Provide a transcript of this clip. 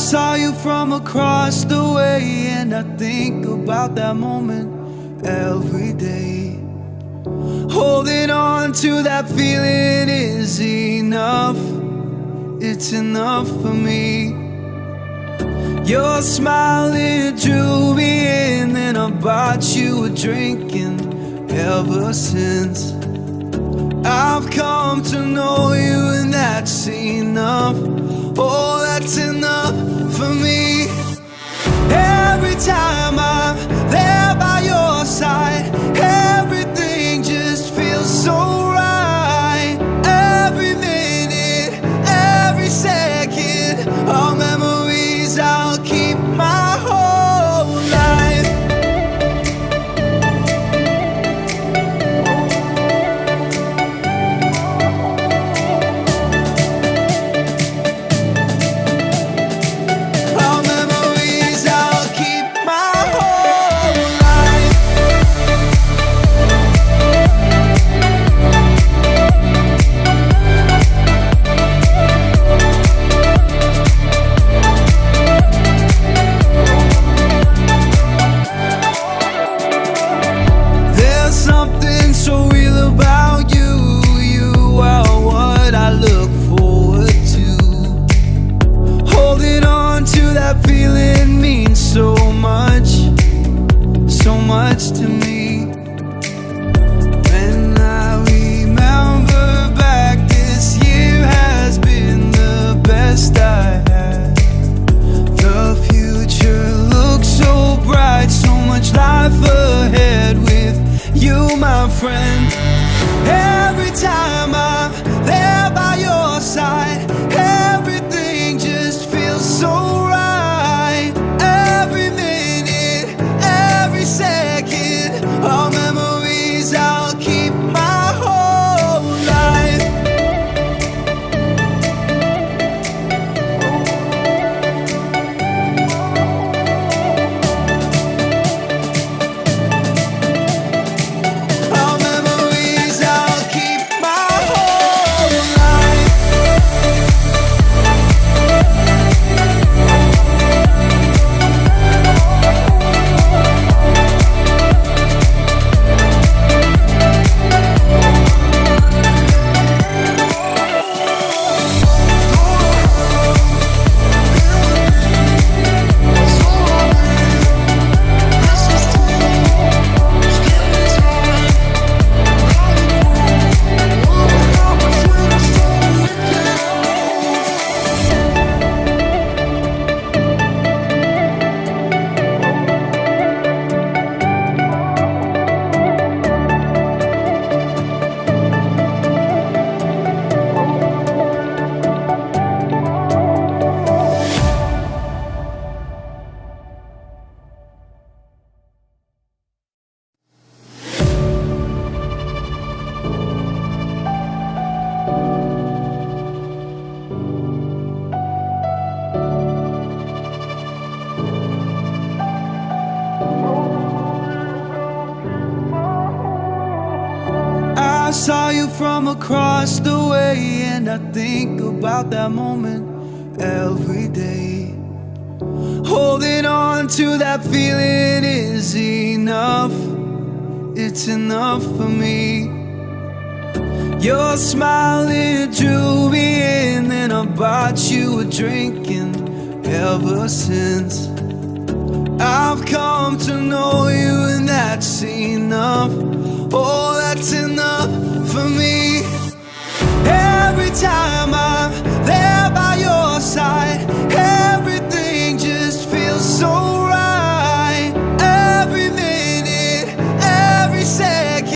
saw you from across the way, and I think about that moment every day. Holding on to that feeling is enough. It's enough for me. Your smile, it drew me in, and I bought you a drink, and ever since I've come to know you, and that's enough. Oh, that's enough for me. Every time I'm there by your side, everything just feels so right. Every minute, every second, all memories I'll keep my whole life. All memories I'll keep my whole life. There's something so real about you. You are what I look forward to. Holding on to that feeling means so much to me. When I remember back, this year has been the best I had. The future looks so bright, so much life ahead with you, my friend. Every time I'm there by your side, everything just feels so right. Every minute, every second, all memories I'll keep my whole life. All memories I'll keep my whole life. I saw you from across the way, and I think about that moment every day. Holding on to that feeling is enough. It's enough for me. Your smile, it drew me in, and I bought you a drink, and ever since I've come to know you, and that's enough. Oh, that's enough for me. Every time I